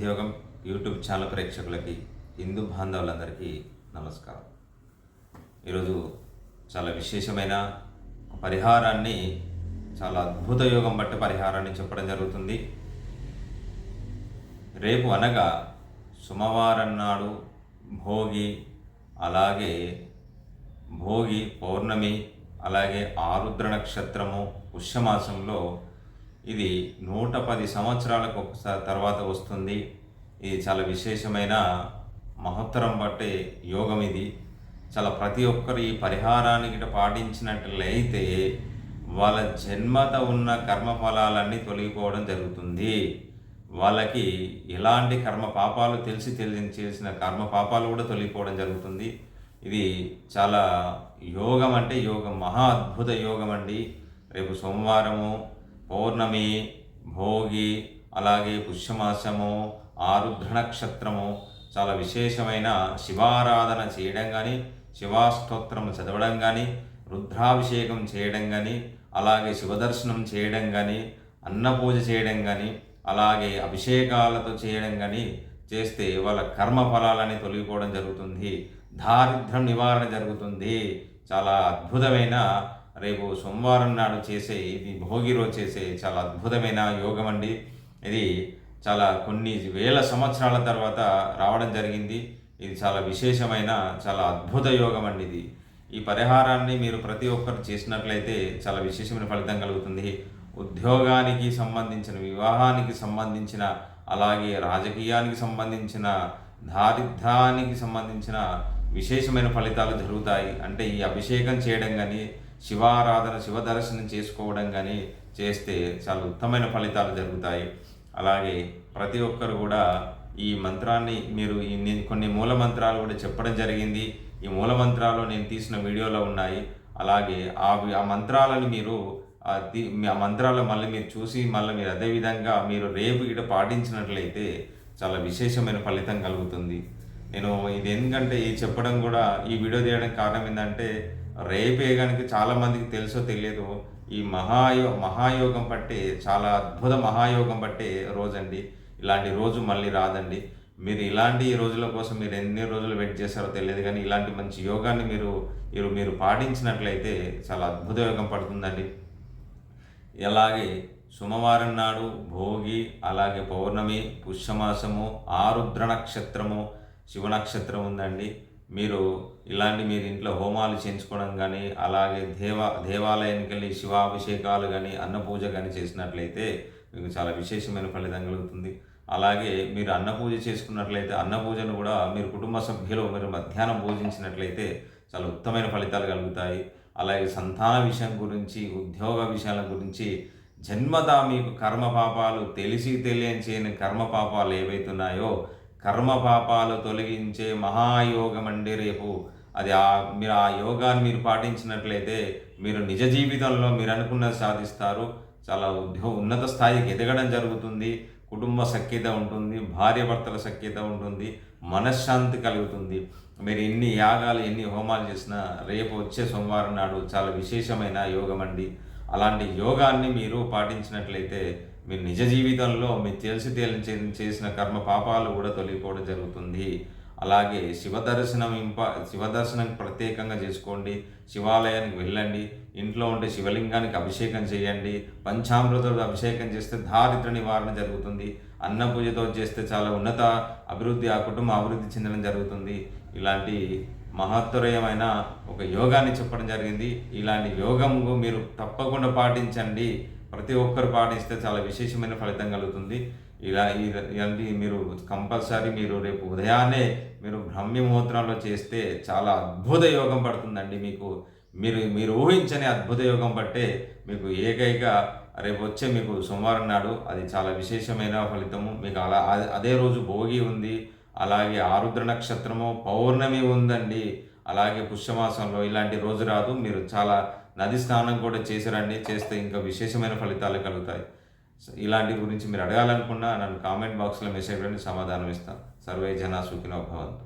సిద్ధియోగం YouTube channel ప్రేక్షకులకి, హిందూ బాంధవులందరికీ నమస్కారం. ఈరోజు చాలా విశేషమైన పరిహారాన్ని, చాలా అద్భుత యోగం బట్టి పరిహారాన్ని చెప్పడం జరుగుతుంది. రేపు అనగా సోమవారం నాడు భోగి, అలాగే భోగి పౌర్ణమి, అలాగే ఆరుద్ర నక్షత్రము పుష్యమాసంలో ఇది 110 సంవత్సరాలకు ఒకసారి తర్వాత వస్తుంది. ఇది చాలా విశేషమైన మహత్తరం బట్టే యోగం. ఇది చాలా ప్రతి ఒక్కరు ఈ పరిహారాన్ని గిట పాటించినట్లయితే వాళ్ళ జన్మత ఉన్న కర్మఫలాలన్నీ తొలగిపోవడం జరుగుతుంది. వాళ్ళకి ఎలాంటి కర్మ పాపాలు తెలిసి చేసిన కర్మ పాపాలు కూడా తొలగిపోవడం జరుగుతుంది. ఇది చాలా యోగం, అంటే యోగం, మహా అద్భుత యోగం అండి. రేపు సోమవారము, పౌర్ణమి, భోగి, అలాగే పుష్యమాసము, ఆరుద్ర నక్షత్రము, చాలా విశేషమైన శివారాధన చేయడం కానీ, శివాస్తోత్రం చదవడం కానీ, రుద్రాభిషేకం చేయడం కానీ, అలాగే శివదర్శనం చేయడం కానీ, అన్నపూజ చేయడం కానీ, అలాగే అభిషేకాలతో చేయడం కానీ చేస్తే వాళ్ళ కర్మ ఫలాలని తొలగిపోవడం జరుగుతుంది. దారిద్ర్యం నివారణ జరుగుతుంది. చాలా అద్భుతమైన రేపు సోమవారం నాడు చేసే, ఇది భోగి రోజు చేసే చాలా అద్భుతమైన యోగం అండి. ఇది చాలా కొన్ని వేల సంవత్సరాల తర్వాత రావడం జరిగింది. ఇది చాలా విశేషమైన, చాలా అద్భుత యోగం అండి. ఇది ఈ పరిహారాన్ని మీరు ప్రతి ఒక్కరు చేసినట్లయితే చాలా విశేషమైన ఫలితం కలుగుతుంది. ఉద్యోగానికి సంబంధించిన, వివాహానికి సంబంధించిన, అలాగే రాజకీయానికి సంబంధించిన, దారిద్ర్యానికి సంబంధించిన విశేషమైన ఫలితాలు జరుగుతాయి. అంటే ఈ అభిషేకం చేయడం కానీ, శివారాధన, శివ దర్శనం చేసుకోవడం కానీ చేస్తే చాలా ఉత్తమమైన ఫలితాలు జరుగుతాయి. అలాగే ప్రతి ఒక్కరు కూడా ఈ మంత్రాన్ని మీరు కొన్ని మూల మంత్రాలు కూడా చెప్పడం జరిగింది. ఈ మూల మంత్రాలు నేను తీసిన వీడియోలో ఉన్నాయి. అలాగే ఆ మంత్రాలను మీరు ఆ మంత్రాలు మళ్ళీ మీరు చూసి మళ్ళీ మీరు అదేవిధంగా మీరు రేపు ఇట పాటించినట్లయితే చాలా విశేషమైన ఫలితం కలుగుతుంది. నేను ఇది ఎందుకంటే ఈ చెప్పడం కూడా, ఈ వీడియో తీయడానికి కారణం ఏంటంటే రేపే కనుక చాలామందికి తెలుసో తెలియదు, ఈ మహాయోగం పట్టే, చాలా అద్భుత మహాయోగం పట్టే రోజండి. ఇలాంటి రోజు మళ్ళీ రాదండి. మీరు ఇలాంటి రోజుల కోసం మీరు ఎన్ని రోజులు వెయిట్ చేస్తారో తెలియదు, కానీ ఇలాంటి మంచి యోగాన్ని మీరు పాటించినట్లయితే చాలా అద్భుత యోగం పడుతుందండి. అలాగే సోమవారం నాడు భోగి, అలాగే పౌర్ణమి, పుష్యమాసము, ఆరుద్ర నక్షత్రము, శివ నక్షత్రం ఉందండి. మీరు మీరు ఇంట్లో హోమాలు చేయించుకోవడం కానీ, అలాగే దేవాలయానికి వెళ్ళి శివాభిషేకాలు కానీ, అన్నపూజ కానీ చేసినట్లయితే మీకు చాలా విశేషమైన ఫలితం కలుగుతుంది. అలాగే మీరు అన్నపూజ చేసుకున్నట్లయితే, అన్నపూజను కూడా మీరు కుటుంబ సభ్యులు మీరు మధ్యాహ్నం పూజించినట్లయితే చాలా ఉత్తమమైన ఫలితాలు కలుగుతాయి. అలాగే సంతాన విషయం గురించి, ఉద్యోగ విషయాల గురించి, జన్మతా మీకు కర్మ పాపాలు తెలిసి తెలియని కర్మ పాపాలు ఏవైతున్నాయో కర్మ పాపాలు తొలగించే మహాయోగం అండి రేపు. అది మీరు ఆ యోగాన్ని మీరు పాటించినట్లయితే మీరు నిజ జీవితంలో మీరు అనుకున్నది సాధిస్తారు. చాలా ఉన్నత స్థాయికి ఎదగడం జరుగుతుంది. కుటుంబ సఖ్యత ఉంటుంది, భార్యాభర్తల సఖ్యత ఉంటుంది, మనశ్శాంతి కలుగుతుంది. మీరు ఎన్ని యాగాలు, ఎన్ని హోమాలు చేసినా రేపు వచ్చే సోమవారం నాడు చాలా విశేషమైన యోగం అండి. అలాంటి యోగాన్ని మీరు పాటించినట్లయితే మీరు నిజ జీవితంలో మీరు చేసిన కర్మ పాపాలు కూడా తొలగిపోవడం జరుగుతుంది. అలాగే శివదర్శనం ప్రత్యేకంగా చేసుకోండి. శివాలయానికి వెళ్ళండి. ఇంట్లో ఉంటే శివలింగానికి అభిషేకం చేయండి. పంచామృతాలతో అభిషేకం చేస్తే దారిద్ర నివారణ జరుగుతుంది. అన్నపూజతో చేస్తే చాలా ఉన్నత అభివృద్ధి, ఆ కుటుంబం అభివృద్ధి చెందడం జరుగుతుంది. ఇలాంటి మహత్తరమైన ఒక యోగాన్ని చెప్పడం జరిగింది. ఇలాంటి యోగము మీరు తప్పకుండా పాటించండి. ప్రతి ఒక్కరు పాటిస్తే చాలా విశేషమైన ఫలితం కలుగుతుంది. ఇలాంటి మీరు కంపల్సరీ మీరు రేపు ఉదయాన్నే మీరు బ్రహ్మ ముహూర్తంలో చేస్తే చాలా అద్భుత యోగం పడుతుందండి. మీరు ఊహించని అద్భుత యోగం పట్టే మీకు ఏకైక రేపు వచ్చే మీకు సోమవారం నాడు అది చాలా విశేషమైన ఫలితము. మీకు అదే రోజు భోగి ఉంది, అలాగే ఆరుద్ర నక్షత్రము, పౌర్ణమి ఉందండి. అలాగే పుష్యమాసంలో ఇలాంటి రోజు రాదు. మీరు చాలా నది స్నానం కూడా చేసిరండి. చేస్తే ఇంకా విశేషమైన ఫలితాలు కలుగుతాయి. ఇలాంటి గురించి మీరు అడగాలనుకున్నా నన్ను కామెంట్ బాక్స్లో మెసేజ్ చేయండి, సమాధానం ఇస్తాను. సర్వే జనా సుఖినో భవంతు.